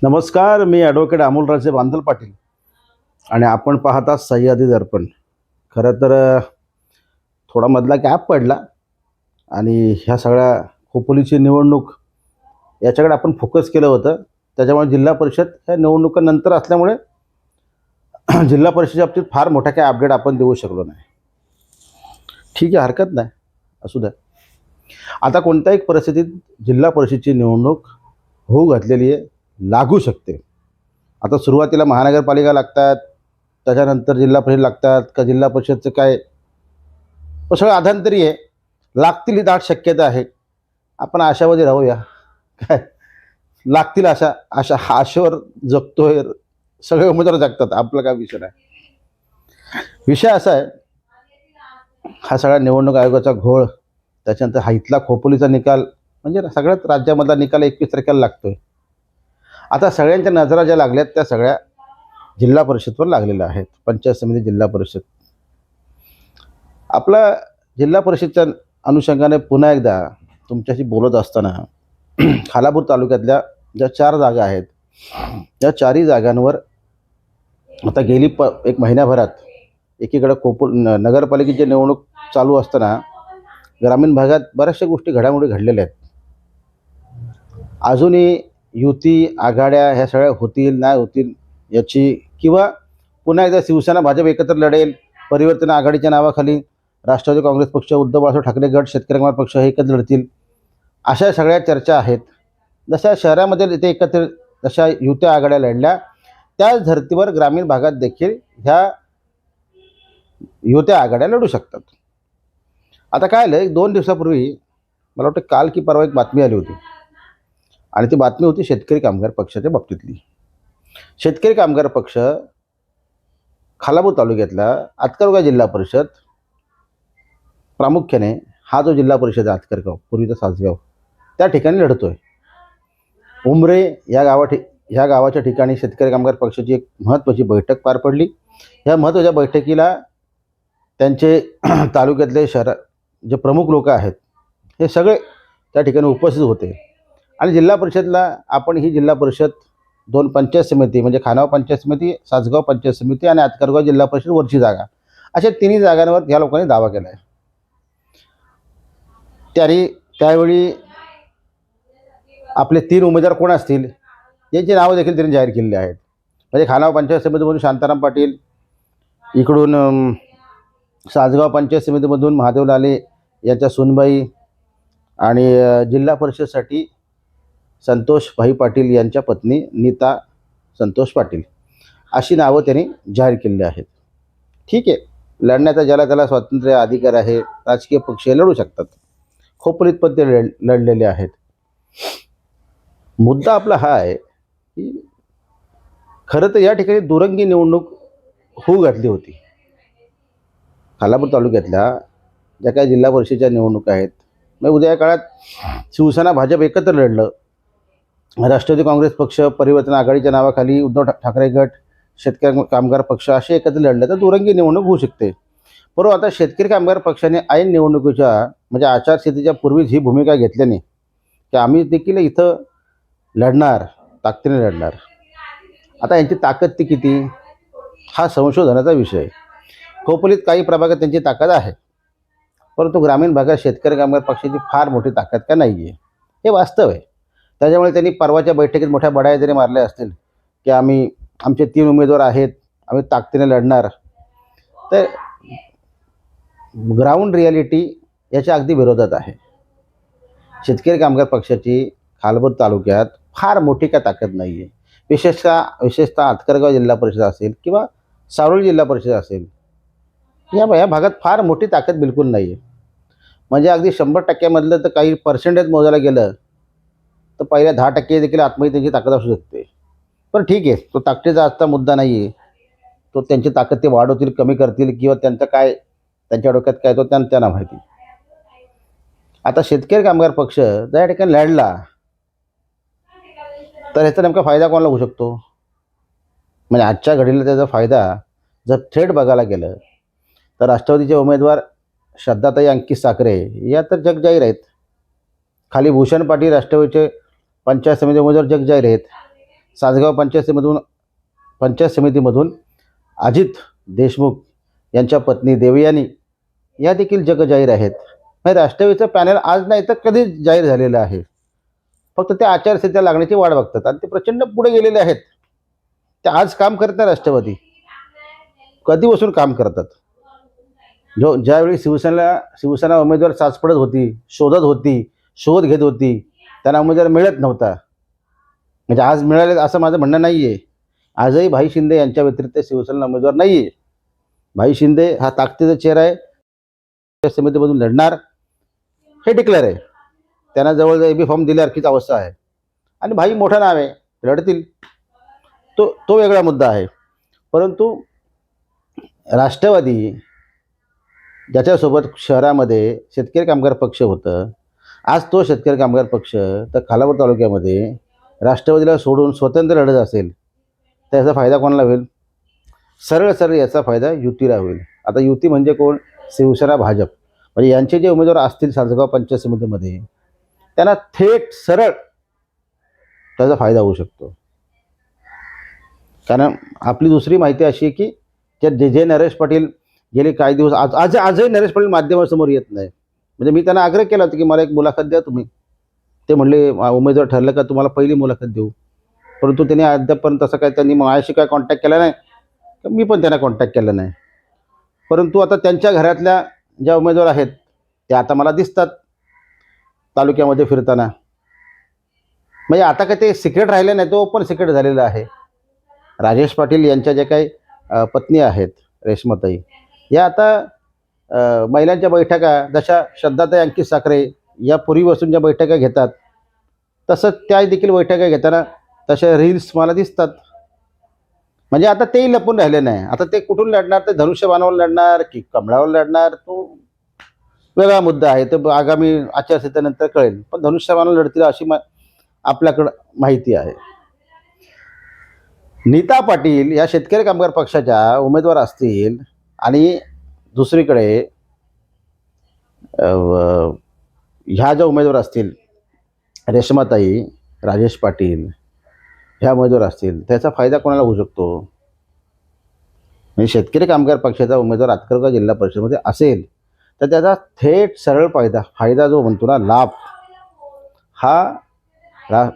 नमस्कार, मी ॲडव्होकेट अमोलराजे बांधल पाटील आणि आपण पाहता सह्याद्री दर्पण. खरं तर थोडा मधला गॅप पडला आणि ह्या सगळ्या खोपोलीची निवडणूक याच्याकडे आपण फोकस केलं होतं. त्याच्यामुळे जिल्हा परिषद ह्या निवडणुकानंतर असल्यामुळे जिल्हा परिषदेच्या बाबतीत फार मोठा काही अपडेट आपण देऊ शकलो नाही. ठीक आहे, हरकत नाही, असू द्या. आता कोणत्याही परिस्थितीत जिल्हा परिषदेची निवडणूक होऊ घातलेली आहे, लागू शकते. आता सुरुवातीला महानगरपालिका लागतात, त्याच्यानंतर जिल्हा परिषद लागतात का जिल्हा परिषदचं काय सगळं अधांतरी आहे. लागतील ही दाट शक्यता आहे. आपण आशावादी राहूया. काय लागतील अशा अशा आशेवर जगतोय. सगळे उमेदवार जगतात, आपला काय विषय नाही. विषय असा आहे, हा सगळा निवडणूक आयोगाचा घोळ, त्याच्यानंतर हा इथला खोपोलीचा निकाल, म्हणजे सगळ्याच राज्यामधला निकाल 21 तारखेला लागतोय. आता सगळ्यांच्या नजरा ज्या लागल्यात त्या सगळ्या जिल्हा परिषदवर लागलेल्या आहेत. पंचायत समिती, जिल्हा परिषद. आपला जिल्हा परिषदच्या अनुषंगाने पुन्हा एकदा तुमच्याशी बोलत असताना खालापूर तालुक्यातल्या ज्या 4 जागा आहेत, त्या 4ही जागांवर आता गेली एक महिन्याभरात एकीकडे नगरपालिकेची निवडणूक चालू असताना ग्रामीण भागात बऱ्याचशा गोष्टी घडामोडी घडलेल्या आहेत. अजूनही युती, आघाड्या ह्या सगळ्या होतील नाही होतील याची, किंवा पुन्हा एकदा शिवसेना भाजप एकत्र लढेल, परिवर्तन आघाडीच्या नावाखाली राष्ट्रवादी काँग्रेस पक्ष, उद्धव बाळासाहेब ठाकरे गट, शेतकरी कामगार पक्ष हे एकत्र लढतील, अशा सगळ्या चर्चा आहेत. जशा शहरामध्ये इथे एकत्र जशा युत्या आघाड्या लढल्या, त्याच धर्तीवर ग्रामीण भागात देखील ह्या युत्या आघाड्या लढू शकतात. आता काय आलं, 2 दिवसापूर्वी मला वाटतं काल की परवा एक बातमी आली होती आणि ती बातमी होती शेतकरी कामगार पक्षाच्या बाबतीतली. शेतकरी कामगार पक्ष खालापूर तालुक्यातला आतकरगाव जिल्हा परिषद, प्रामुख्याने हा जो जिल्हा परिषद आहे आतकरगाव, पूर्वीचा सासगाव, त्या ठिकाणी लढतोय. उमरे ह्या गावाच्या ठिकाणी शेतकरी कामगार पक्षाची एक महत्त्वाची बैठक पार पडली. ह्या महत्त्वाच्या बैठकीला त्यांचे तालुक्यातले जे प्रमुख लोक आहेत हे सगळे त्या ठिकाणी उपस्थित होते. आणि जिल्हा परिषदला आपण ही जिल्हा परिषद 2 पंचायत समिती, म्हणजे खानाव पंचायत समिती, सासगाव पंचायत समिती आणि आतकरगाव जिल्हा परिषद वरची जागा, अशा 3 जागांवर ह्या लोकांनी दावा केला आहे. त्यावेळी आपले 3 उमेदवार कोण असतील यांची नावं देखील त्यांनी जाहीर केलेली आहेत. म्हणजे खानाव पंचायत समितीमधून शांताराम पाटील, इकडून सासगाव पंचायत समितीमधून महादेव लाले यांच्या सुनबाई, आणि जिल्हा परिषदसाठी संतोष भाई पाटील यांच्या पत्नी नीता संतोष पाटील, अशी नावं त्यांनी जाहीर केलेली आहेत. ठीक आहे, लढण्याचा ज्याला त्याला स्वातंत्र्य, अधिकार आहे. राजकीय पक्ष लढू शकतात. खोपोलीत पण ते लढलेले आहेत. मुद्दा आपला हा आहे की खरं तर या ठिकाणी दुरंगी निवडणूक होऊ घातली होती. खालापूर तालुक्यातल्या ज्या काही जिल्हा परिषदेच्या निवडणुका आहेत, मग उद्या या काळात शिवसेना भाजप एकत्र लढलं, राष्ट्रवादी काँग्रेस पक्ष, परिवर्तन आघाडीच्या नावाखाली उद्धव ठाकरे गट, शेतकरी कामगार पक्ष असे एकत्र लढले तर दुरंगी निवडणूक होऊ शकते. परंतु आता शेतकरी कामगार पक्षाने ऐन निवडणुकीच्या, म्हणजे आचारसंहितेच्या पूर्वीच ही भूमिका घेतल्याने की आम्ही देखील इथं लढणार, ताकदीने लढणार. आता यांची ताकद ती किती, हा संशोधनाचा विषय आहे. खोपोलीत काही प्रभागात त्यांची ताकद आहे, परंतु ग्रामीण भागात शेतकरी कामगार पक्षाची फार मोठी ताकद का नाही आहे, हे वास्तव आहे. त्याच्यामुळे त्यांनी परवाच्या बैठकीत मोठ्या बढाया जरी मारल्या असतील की आमचे 3 उमेदवार आहेत, आम्ही ताकदीने लढणार, तर ग्राउंड रियालिटी याच्या अगदी विरोधात आहे. शेतकरी कामगार पक्षाची खालापूर तालुक्यात फार मोठी काय ताकद नाही आहे. विशेषतः आतकरगाव जिल्हा परिषद असेल किंवा सारोली जिल्हा परिषद असेल, या भागात फार मोठी ताकद बिलकुल नाही आहे. म्हणजे अगदी 100% तर काही पर्सेंटेज मोजायला गेलं तर पहिल्या 10% देखील आतमध्ये त्यांची ताकद असू शकते. पण ठीक आहे, तो ताकदीचा आजचा मुद्दा नाही आहे. तो त्यांची ताकद ते वाढवतील, कमी करतील, किंवा त्यांच्या डोक्यात काय तो त्यांना माहिती. आता शेतकरी कामगार पक्ष जर या ठिकाणी लढला तर ह्याचा नेमका फायदा कोणाला होऊ शकतो. म्हणजे आजच्या घडीला त्याचा फायदा जर थेट बघायला गेलं तर राष्ट्रवादीचे उमेदवार श्रद्धाताई अंकित साखरे या तर जगजाहीर आहेत. खाली भूषण पाटील राष्ट्रवादीचे पंचायत समिती उमेदवार जगजाहीर आहेत. सासगाव पंचायत समितीमधून अजित देशमुख यांच्या पत्नी देवयानी या देखील जगजाहीर आहेत. म्हणजे राष्ट्रवादीचं पॅनल आज नाही तर कधीच जाहीर झालेलं आहे. फक्त ते आचारसंहिता लागण्याची वाट बघतात आणि ते प्रचंड पुढे गेलेले आहेत. ते आज काम करत नाही राष्ट्रवादी, कधीपासून काम करतात. ज्यावेळी शिवसेना उमेदवार चाचपडत होती, शोध घेत होती, त्यांना उमेदवार मिळत नव्हता. म्हणजे आज मिळाले असं माझं म्हणणं नाही आहे. आजही भाई शिंदे यांच्या व्यतिरिक्त शिवसेना उमेदवार नाही आहे. भाई शिंदे हा ताकदीचा चेहरा आहे, त्या समितीमधून लढणार हे डिक्लेअर आहे. त्यांना जवळजवळ एबी फॉर्म दिल्यासारखीच अवस्था आहे. आणि भाई मोठं नाव आहे, लढतील, तो वेगळा मुद्दा आहे. परंतु राष्ट्रवादी ज्याच्यासोबत शहरामध्ये शेतकरी कामगार पक्ष होतं, आज तो शेतकरी कामगार पक्ष तर खालापूर तालुक्यामध्ये राष्ट्रवादीला सोडून स्वतंत्र लढत असेल तर याचा फायदा कोणाला होईल? सरळ याचा फायदा युतीला होईल. आता युती म्हणजे कोण? शिवसेना भाजप. म्हणजे यांचे जे उमेदवार असतील सासगाव पंचायत समितीमध्ये त्यांना थेट सरळ त्याचा फायदा होऊ शकतो. कारण आपली दुसरी माहिती अशी आहे की जे नरेश पाटील गेले काही दिवस आजही नरेश पाटील माध्यमासमोर येत नाही. म्हणजे मी त्यांना आग्रह केला होता की मला एक मुलाखत द्या तुम्ही. ते म्हणले उमेदवार ठरलं का तुम्हाला पहिली मुलाखत देऊ. परंतु त्यांनी अद्यापपर्यंत तसं काय त्यांनी माझ्याशी काय कॉन्टॅक्ट केला नाही, मी पण त्यांना कॉन्टॅक्ट केला नाही. परंतु आता त्यांच्या घरातल्या ज्या उमेदवार आहेत त्या आता मला दिसतात तालुक्यामध्ये फिरताना. म्हणजे आता काय ते सिक्रेट राहिलं नाही, तो ओपन सिक्रेट झालेलं आहे. राजेश पाटील यांच्या ज्या काही पत्नी आहेत रेश्माताई, या आता महिलांच्या बैठका जशा श्रद्धाताई अंकित साखरे या पूर्वीपासून ज्या बैठका घेतात तसंच त्या देखील बैठका घेताना तशा रील्स मला दिसतात. म्हणजे आता तेही लपून राहिले नाही. आता ते कुठून लढणार? ते धनुष्यबाणावर लढणार की कमळावर लढणार, तो वेगळा मुद्दा आहे. तर आगामी आचारसंहितेनंतर कळेल. पण धनुष्यबाणावर लढतील अशी आपल्याकडं माहिती आहे. नीता पाटील या शेतकरी कामगार पक्षाच्या उमेदवार असतील आणि दुसरीकडे ह्या ज्या उमेदवार असतील रेश्माताई, राजेश पाटील ह्या उमेदवार असतील, त्याचा फायदा कोणाला होऊ शकतो? म्हणजे शेतकरी कामगार पक्षाचा उमेदवार आतकरगाव जिल्हा परिषदेमध्ये असेल तर त्याचा थेट सरळ फायदा जो म्हणतो ना, लाभ, हा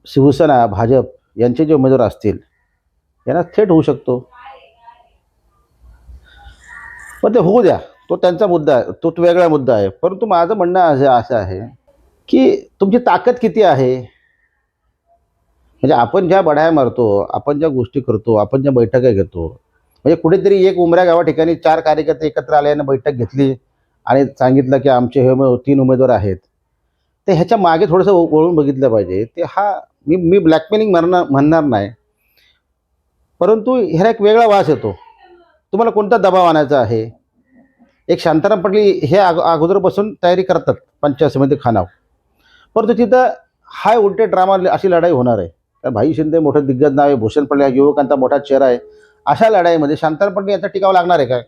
शिवसेना भाजप यांचे जे उमेदवार असतील यांना थेट होऊ शकतो. पण ते होऊ द्या, तो त्यांचा मुद्दा आहे, तो वेगळा मुद्दा आहे. परंतु माझं म्हणणं असं आहे की तुमची ताकद किती आहे? म्हणजे आपण ज्या बढाया मारतो, आपण ज्या गोष्टी करतो, आपण ज्या बैठका घेतो, म्हणजे कुठेतरी एक उमऱ्या गावा ठिकाणी 4 कार्यकर्ते एकत्र आल्यानं बैठक घेतली आणि सांगितलं की आमचे हे 3 उमेदवार आहेत, तर ह्याच्या मागे थोडंसं वळून बघितलं पाहिजे. ते मी ब्लॅकमेलिंग म्हणणार नाही, परंतु ह्याला एक वेगळा वास येतो. तुम्हाला कोणता दबाव आणायचा आहे? एक शांताराम पाटील हे अगोदरपासून तयारी करतात पंचायत समिती खानाव, परंतु तिथं हाय उलटे ड्रामा अशी लढाई होणार आहे. कारण भाई शिंदे मोठं दिग्गज नाव आहे, भूषण पाटील हा युवकांचा मोठा चेहरा आहे. अशा लढाईमध्ये शांताराम पाटील याचा टिकाव लागणार आहे काय?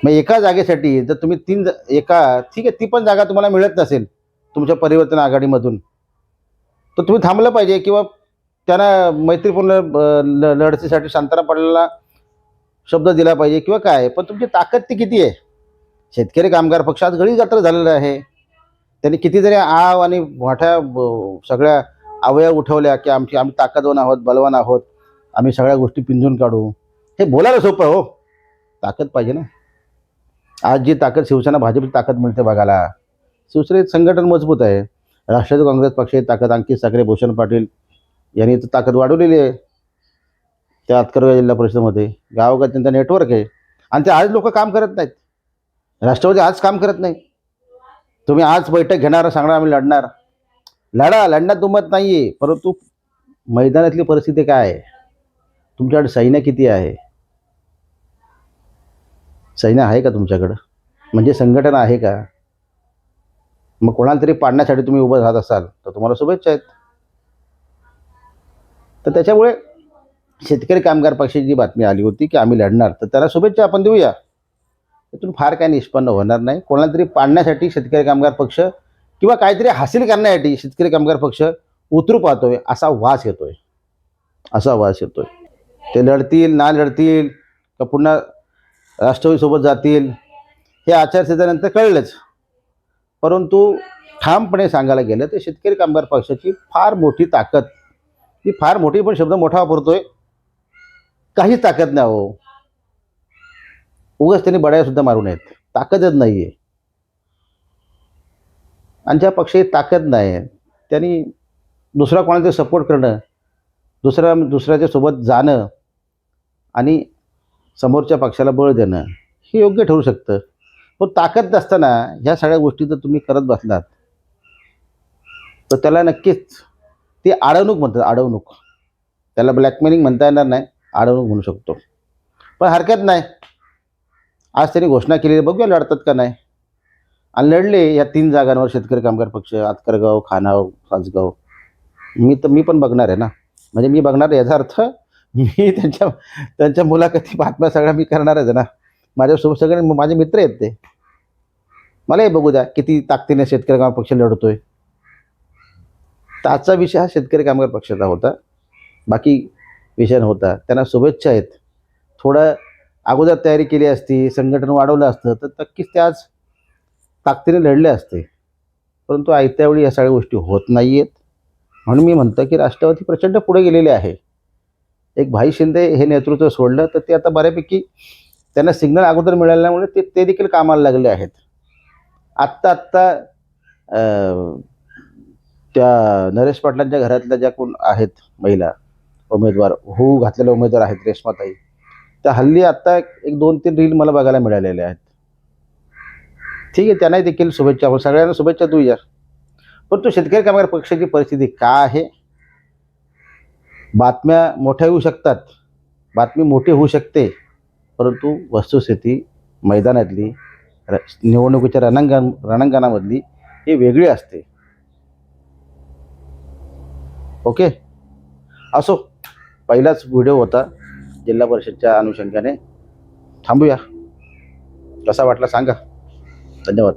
मग एका जागेसाठी जर तुम्ही ठीक आहे, ती पण जागा तुम्हाला मिळत नसेल तुमच्या परिवर्तन आघाडीमधून, तर तुम्ही थांबलं पाहिजे किंवा त्यांना मैत्रीपूर्ण लढतीसाठी शांताराम पाटलाला शब्द दिला पाहिजे किंवा काय. पण तुमची ताकद ती किती आहे? शेतकरी कामगार पक्ष आज गळी जत्रा झालेला आहे. त्यांनी कितीतरी आव आणि मोठ्या सगळ्या अवयव उठवल्या की आम्ही ताकदवान आहोत, बलवान आहोत, आम्ही सगळ्या गोष्टी पिंजून काढू. हे बोलायला सोपं हो, ताकद पाहिजे ना. आज जी ताकद शिवसेना भाजपची ताकद मिळते बघायला, शिवसेनेत संघटन मजबूत आहे. राष्ट्रवादी काँग्रेस पक्षाची ताकद अंकित साखरे, भूषण पाटील यांनी तर ताकद वाढवलेली आहे. त्या आतकरगाव जिल्हा परिषदेमध्ये गावोगाव त्यांचा नेटवर्क आहे आणि ते आज लोक काम करत नाहीत. राष्ट्रवादी आज काम करत नाही. तुम्ही आज बैठक घेणार, सांगणार आम्ही लढणार, लढण्यात दुमत नाही आहे. परंतु मैदानातली परिस्थिती काय आहे? तुमच्याकडे सैन्य किती आहे? सैन्य आहे का तुमच्याकडं? म्हणजे संघटन आहे का? मग कोणाला तरी पाडण्यासाठी तुम्ही उभं राहत असाल तर तुम्हाला शुभेच्छा आहेत. तर त्याच्यामुळे शेतकरी कामगार पक्षाची जी बातमी आली होती की आम्ही लढणार, तर त्याला शुभेच्छा आपण देऊया. त्यातून फार काय निष्पन्न होणार नाही. कोणाला तरी पाडण्यासाठी शेतकरी कामगार पक्ष किंवा काहीतरी हासिल करण्यासाठी शेतकरी कामगार पक्ष उतरू पाहतोय असा वास येतोय, असा वास येतोय. ते लढतील ना लढतील का पुन्हा राष्ट्रवादीसोबत जातील हे आचारसंहितेनंतर कळलंच. परंतु ठामपणे सांगायला गेलं तर शेतकरी कामगार पक्षाची फार मोठी ताकद, ही फार मोठी पण शब्द मोठा वापरतोय, काहीच ताकद नाही हो. उगाच त्यांनी बड्यासुद्धा मारू नयेत, ताकदच नाही आहे. आणि ज्या पक्षाची ताकद नाही आहे त्यांनी दुसरा कोणाचा सपोर्ट करणं, दुसऱ्याच्या सोबत जाणं आणि समोरच्या पक्षाला बळ देणं हे योग्य ठरू शकतं. पण ताकद नसताना ह्या सगळ्या गोष्टी जर तुम्ही करत बसलात तर त्याला नक्कीच ती अडवणूक म्हणतात, अडवणूक. त्याला ब्लॅकमेलिंग म्हणता येणार नाही, अडवणूक म्हणू शकतो. पण हरकत नाही, आज त्यांनी घोषणा केली, बघूया लढतात का नाही. आणि लढले या 3 जागांवर शेतकरी कामगार पक्ष, आतकरगाव, खानाव, सासगाव. मी पण बघणार आहे ना, म्हणजे मी बघणार याचा अर्थ मी त्यांच्या मुलाखती बातम्या सगळ्या मी करणारच आहे ना. माझ्यासोबत सगळे माझे मित्र आहेत ते. मलाही बघू द्या किती ताकदीने शेतकरी कामगार पक्ष लढतोय. तर आजचा विषय हा शेतकरी कामगार पक्षाचा होता, बाकी विषय नव्हता. त्यांना शुभेच्छा आहेत. थोडं अगोदर तयारी केली असती, संघटन वाढवलं असतं तर नक्कीच ते आज ताकदीने लढले असते. परंतु आयत्या वेळी या सगळ्या गोष्टी होत नाही आहेत. म्हणून मी म्हणतो की राष्ट्रवादी प्रचंड पुढे गेलेले आहे. एक भाई शिंदे हे नेतृत्व सोडलं तर ते आता बऱ्यापैकी त्यांना सिग्नल अगोदर मिळाल्यामुळे ते देखील कामाला लागले आहेत. आत्ता त्या नरेश पाटलांच्या घरातल्या ज्या कोण आहेत महिला उमेदवार, होऊ घातलेले उमेदवार आहेत, रेश्माताई, त्या हल्ली आत्ता एक 2-3 रील मला बघायला मिळालेल्या आहेत. ठीक आहे, त्यांनाही देखील शुभेच्छा, आपण सगळ्यांना शुभेच्छा देऊया. परंतु शेतकरी कामगार पक्षाची परिस्थिती काय आहे, बातम्या मोठ्या येऊ शकतात, बातमी मोठी होऊ शकते, परंतु वस्तुस्थिती मैदानातली निवडणुकीच्या रणांगणामधली ही वेगळी असते. ओके, असो, पहिलाच व्हिडिओ होता जिल्हा परिषदच्या अनुषंगाने. थांबूया, कसा वाटला सांगा. धन्यवाद.